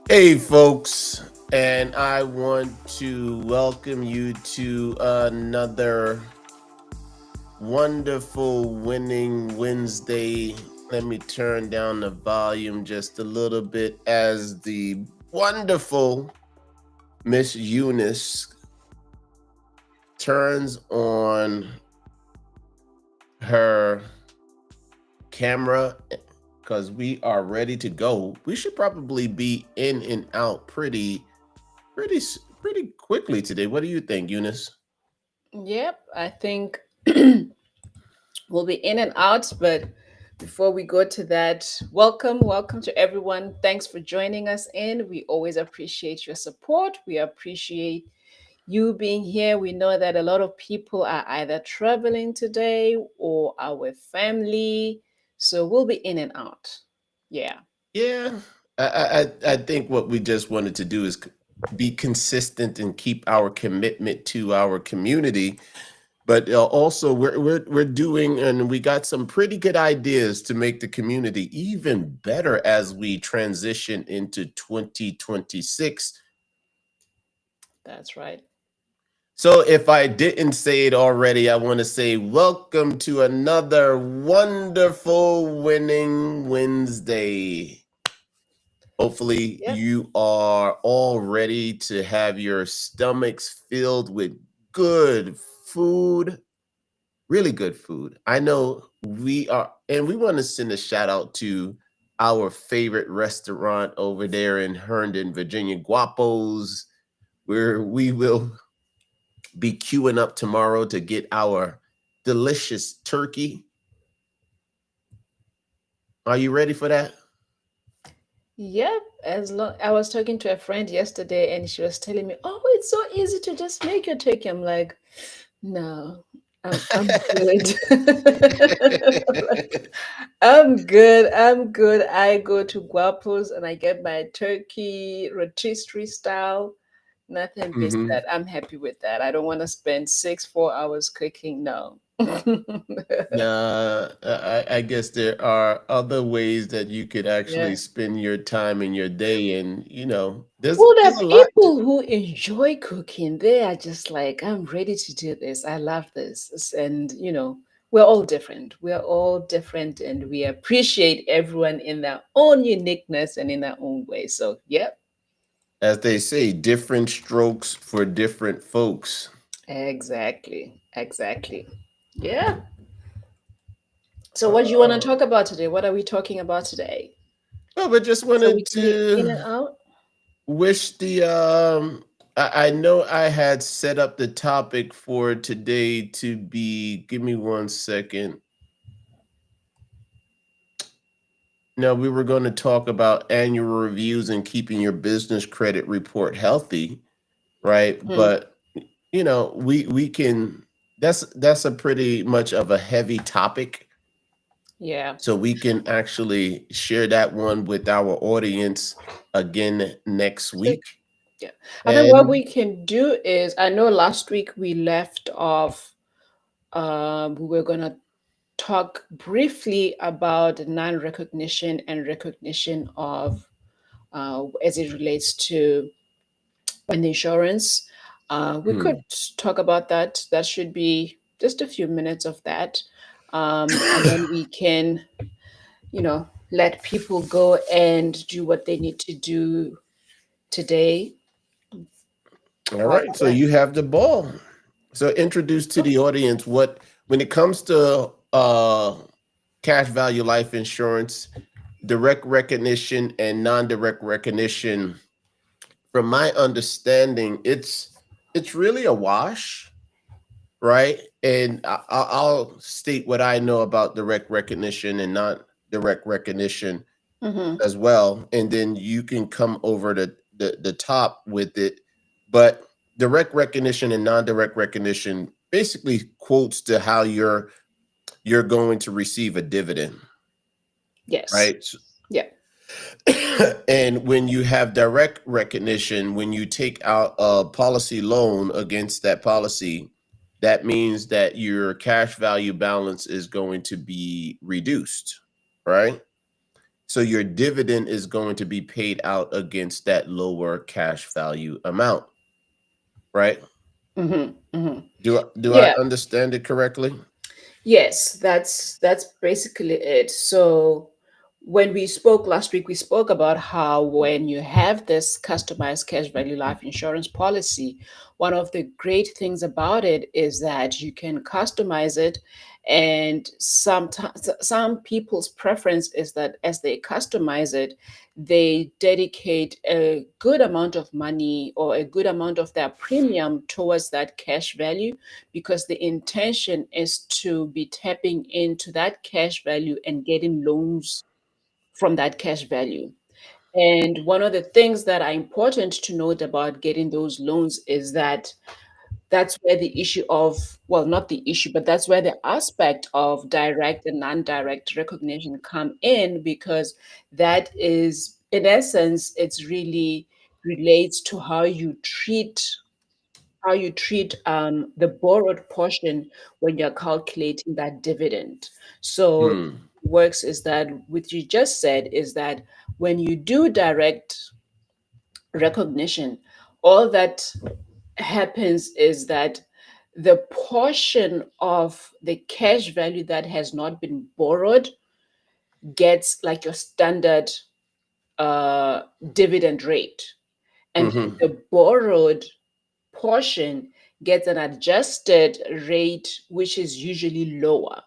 Hey, folks, and I want to welcome you to another wonderful winning Wednesday. Let me turn down the volume just a little bit as the wonderful Miss Eunice turns on her camera because we are ready to go. We should probably be in and out pretty pretty quickly today. What do you think, Eunice? Yep, I think we'll be in and out, but before we go to that, welcome to everyone. Thanks for joining us in. We always appreciate your support. We appreciate you being here. We know that a lot of people are either traveling today or are with family, so we'll be in and out. Yeah. Yeah, I think what we just wanted to do is be consistent and keep our commitment to our community. But also, we're doing, and we got some pretty good ideas to make the community even better as we transition into 2026. That's right. So, if I didn't say it already, I want to say welcome to another wonderful winning Wednesday. Hopefully, Yep. you are all ready to have your stomachs filled with good food, really good food. I know we are, and we want to send a shout out to our favorite restaurant over there in Herndon, Virginia, Guapos, where we will be queuing up tomorrow to get our delicious turkey. Are you ready for that? Yep. As long I was talking to a friend yesterday and she was telling me, "Oh, it's so easy to just make your turkey." I'm like, "No, I'm good. Like, I'm good. I'm good. I go to Guapos and I get my turkey rotisserie style. Nothing beats hmm that. I'm happy with that. I don't want to spend 4 hours cooking. No." I guess there are other ways that you could Yeah. actually spend your time in your day, and Well, there there's are a lot to. people who enjoy cooking. They are just like, I'm ready to do this. I love this. And, We're all different. We're all different, and we appreciate everyone in their own uniqueness and in their own way. So, yep, As they say, different strokes for different folks. exactly, exactly. Yeah. So, what do you want to Uh, talk about today? What are we talking about today? well, but just So we wanted can be in to and out. wish the I know I had set up the topic for today to be, give me 1 second. No, we were going to talk about annual reviews and keeping your business credit report healthy, right? Hmm. But we can, that's a pretty much of a heavy topic. Yeah. So we can actually share that one with our audience again next So, week. yeah. I think what And we can do is, I know last week we left off, we were going to talk briefly about non-recognition and recognition of, as it relates to an insurance. We could hmm. talk about that. That should be just a few minutes of that. And then we can, you know, let people go and do what they need to do today. All How's right, so that? you have the ball. So introduce to the audience what, when it comes to cash value life insurance, direct recognition and non-direct recognition, from my understanding, it's really a wash, right? And I'll state what I know about direct recognition and non-direct recognition Mm-hmm. as well, and then you can come over the top with it. But direct recognition and non-direct recognition basically quotes to how you're going to receive a dividend, Yes. right? Yeah. And when you have direct recognition, when you take out a policy loan against that policy, that means that your cash value balance is going to be reduced, right? So your dividend is going to be paid out against that lower cash value amount, right? Mm-hmm. Mm-hmm. Do I Yeah. understand it correctly? Yes, that's basically it. So when we spoke last week, we spoke about how when you have this customized cash value life insurance policy, one of the great things about it is that you can customize it. And sometimes some people's preference is that as they customize it, they dedicate a good amount of money or a good amount of their premium towards that cash value, because the intention is to be tapping into that cash value and getting loans from that cash value. And one of the things that are important to note about getting those loans is that that's where the issue of, well, not the issue, but that's where the aspect of direct and non-direct recognition come in, because that is, in essence, it's really relates to how you treat the borrowed portion when you're calculating that dividend. So Hmm. works is that what you just said is that when you do direct recognition, all that happens is that the portion of the cash value that has not been borrowed gets like your standard uh, dividend rate, and Mm-hmm. the borrowed portion gets an adjusted rate, which is usually lower.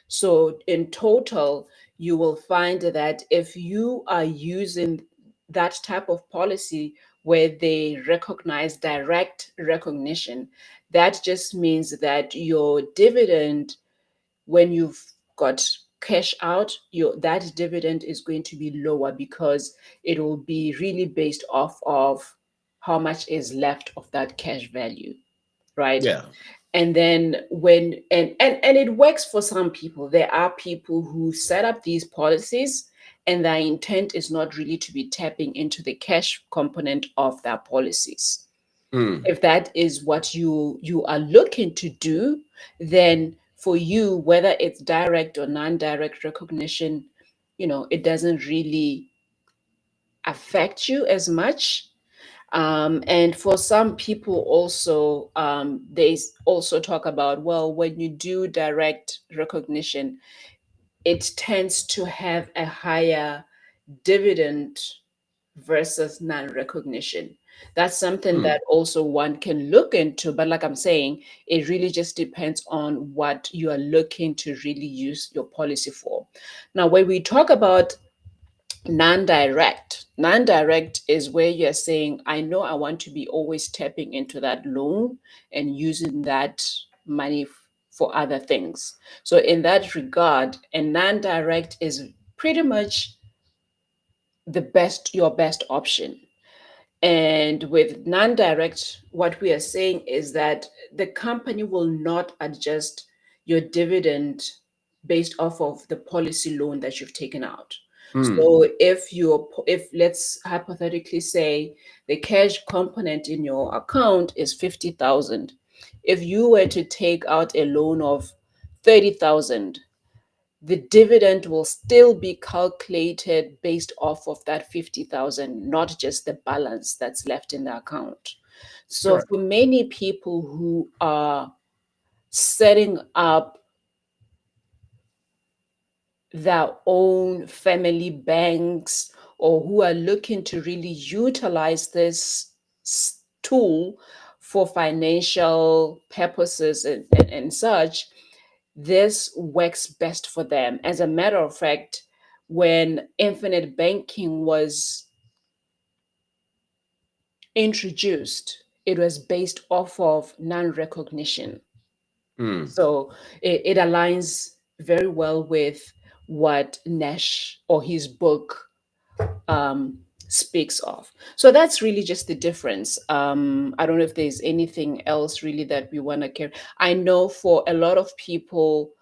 So, in total, you will find that if you are using that type of policy where they recognize direct recognition, that just means that your dividend, when you've got cash out, your that dividend is going to be lower because it will be really based off of how much is left of that cash value, right? Yeah. And then when and it works for some people. There are people who set up these policies and their intent is not really to be tapping into the cash component of their policies. Hmm. If that is what you are looking to do, then for you, whether it's direct or non-direct recognition, it doesn't really affect you as much. And for some people also, also talk about, well, when you do direct recognition, it tends to have a higher dividend versus non-recognition. That's something Hmm. that also one can look into. But like I'm saying, it really just depends on what you are looking to really use your policy for. Now, when we talk about non-direct is where you're saying, I know I want to be always tapping into that loan and using that money for other things. So in that regard, a non-direct is pretty much your best option. And with non direct, what we are saying is that the company will not adjust your dividend based off of the policy loan that you've taken out. Hmm. So if let's hypothetically say the cash component in your account is 50,000, if you were to take out a loan of 30,000, the dividend will still be calculated based off of that 50,000, not just the balance that's left in the account. So Correct. for many people who are setting up their own family banks, or who are looking to really utilize this tool for financial purposes and such, this works best for them. As a matter of fact, when infinite banking was introduced, it was based off of non recognition. Hmm. So it aligns very well with what Nash or his book speaks of. So that's really just the difference. I don't know if there's anything else really that we want to carry. I know for a lot of people,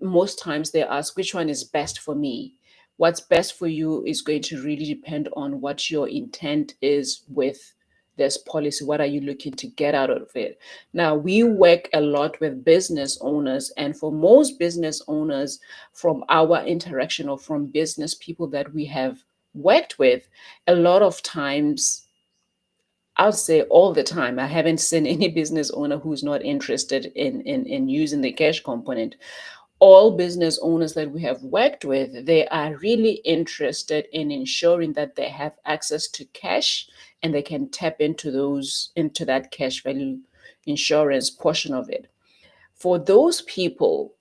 most times they ask which one is best for me. What's best for you is going to really depend on what your intent is with this policy. What are you looking to get out of it? Now, we work a lot with business owners, and for most business owners, from our interaction or from business people that we have worked with, a lot of times, I would say all the time, I haven't seen any business owner who's not interested in using the cash component. All business owners that we have worked with, they are really interested in ensuring that they have access to cash and they can tap into that cash value insurance portion of it. For those people,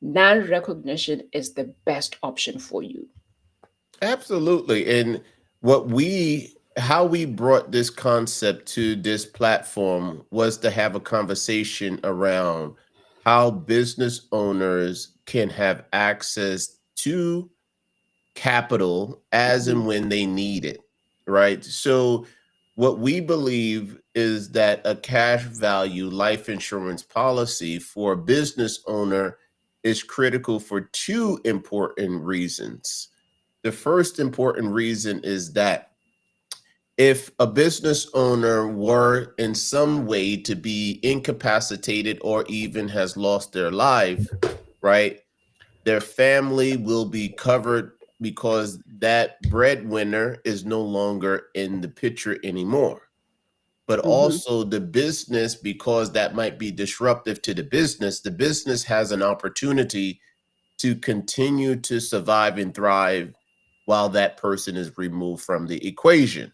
non-recognition is the best option for you. Absolutely. And how we brought this concept to this platform was to have a conversation around how business owners can have access to capital as Mhm, and when they need it, right? So, what we believe is that a cash value life insurance policy for a business owner is critical for two important reasons. The first important reason is that if a business owner were in some way to be incapacitated or even has lost their life, right, their family will be covered because that breadwinner is no longer in the picture anymore. But mhm, also the business, because that might be disruptive to the business has an opportunity to continue to survive and thrive while that person is removed from the equation.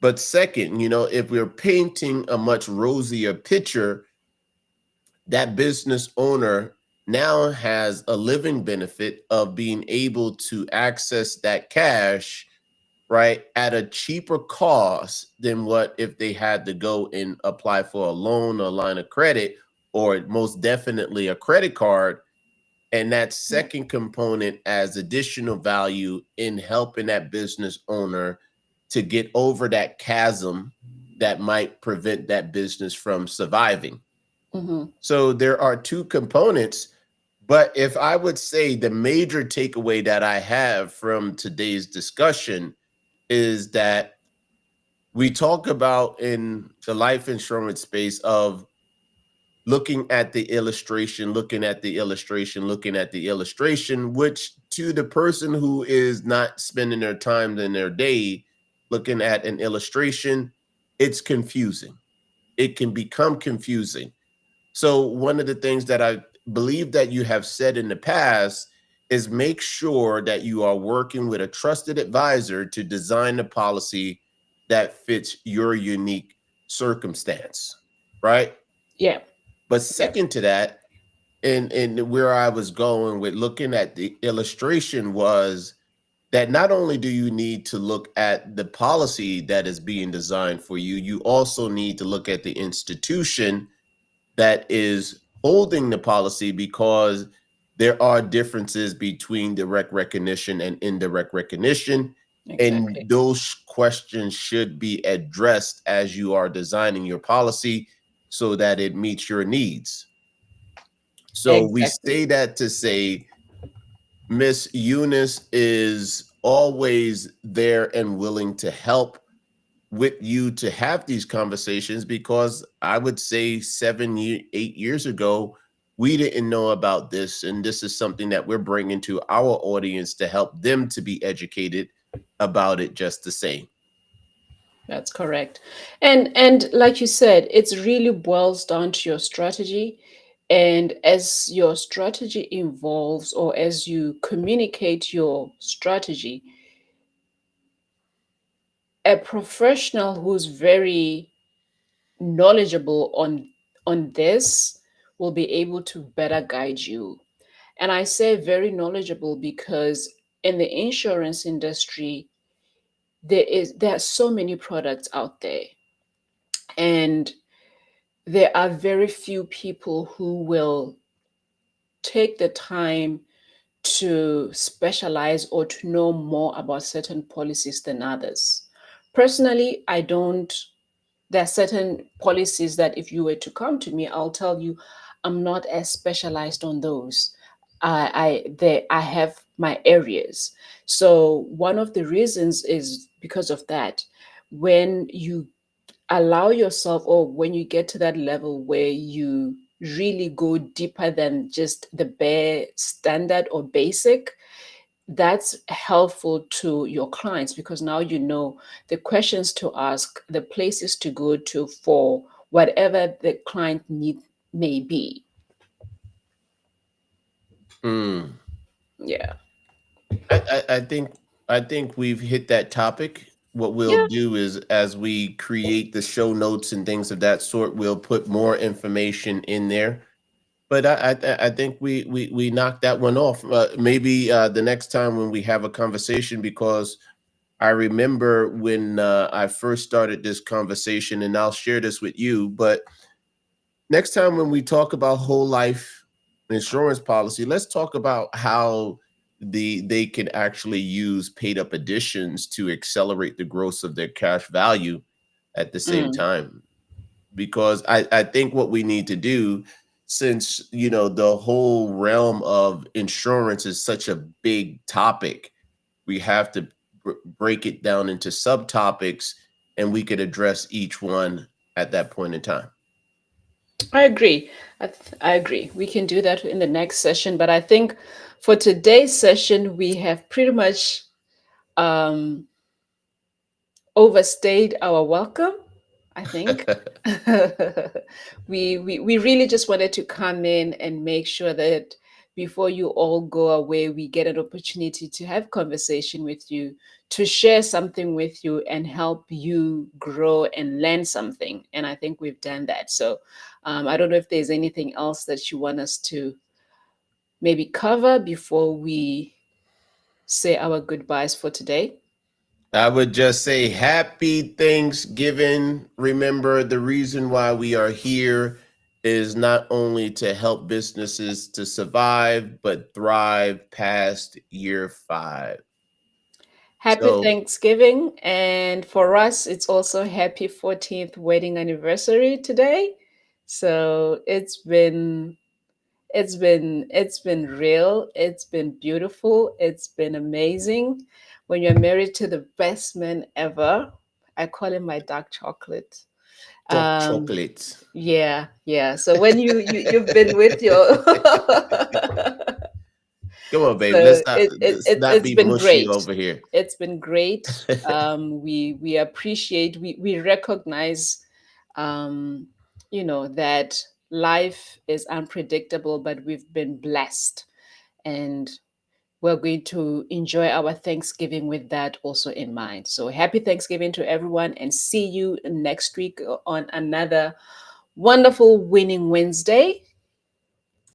But second, if we're painting a much rosier picture, that business owner now has a living benefit of being able to access that cash, right, at a cheaper cost than what if they had to go and apply for a loan, a line of credit, or most definitely a credit card. And that yeah, second component as additional value in helping that business owner to get over that chasm that might prevent that business from surviving. mhm, So there are two components. But if I would say the major takeaway that I have from today's discussion is that we talk about in the life insurance space of looking at the illustration, looking at the illustration, looking at the illustration, which to the person who is not spending their time in their day looking at an illustration, it's confusing. It can become confusing. So one of the things that I believe that you have said in the past is make sure that you are working with a trusted advisor to design a policy that fits your unique circumstance, right? Yeah. But Yeah. second to that, and where I was going with looking at the illustration was that not only do you need to look at the policy that is being designed for you, you also need to look at the institution that is holding the policy, because there are differences between direct recognition and indirect recognition. And Exactly. those questions should be addressed as you are designing your policy so that it meets your needs. So we Exactly. say that to say Miss Eunice is always there and willing to help with you to have these conversations, because I would say 8 years ago, we didn't know about this. And this is something that we're bringing to our audience to help them to be educated about it just the same. That's correct. And like you said, it's really boils down to your strategy. And as your strategy evolves or as you communicate your strategy, a professional who's very knowledgeable on this will be able to better guide you. And I say very knowledgeable because in the insurance industry, there are so many products out there, and there are very few people who will take the time to specialize or to know more about certain policies than others. Personally, I don't. There are certain policies that if you were to come to me, I'll tell you I'm not as specialized on those. I have my areas. So one of the reasons is because of that. When you allow yourself, or when you get to that level where you really go deeper than just the bare standard or basic, that's helpful to your clients, because now you know the questions to ask, the places to go to for whatever the client need may be. Hmm. Yeah. I think we've hit that topic. What we'll Yeah. do is, as we create the show notes and things of that sort, we'll put more information in there. But I think we knocked that one off. Maybe the next time when we have a conversation, because I remember when I first started this conversation, and I'll share this with you. But next time when we talk about whole life insurance policy, let's talk about how they can actually use paid up additions to accelerate the growth of their cash value at the same Mm. time. Because I think what we need to do, since the whole realm of insurance is such a big topic, we have to break it down into subtopics, and we could address each one at that point in time. I agree. I agree. We can do that in the next session, but I think for today's session, we have pretty much um, overstayed our welcome, I think. We really just wanted to come in and make sure that before you all go away, we get an opportunity to have conversation with you, to share something with you and help you grow and learn something. And I think we've done that. So I don't know if there's anything else that you want us to maybe cover before we say our goodbyes for today. I would just say happy Thanksgiving. Remember, the reason why we are here is not only to help businesses to survive, but thrive past year 5. Happy So Thanksgiving. And for us, it's also happy 14th wedding anniversary today. So it's been real. It's been beautiful. It's been amazing. When you're married to the best man ever, I call him my dark chocolate. dark Um, chocolate. yeah, yeah. So when you've been with your Come on, babe. So Let's not it's be been mushy great. over here. It's been great. We appreciate, we recognize, um, that life is unpredictable, but we've been blessed, and we're going to enjoy our Thanksgiving with that also in mind. So happy Thanksgiving to everyone, and see you next week on another wonderful Winning Wednesday.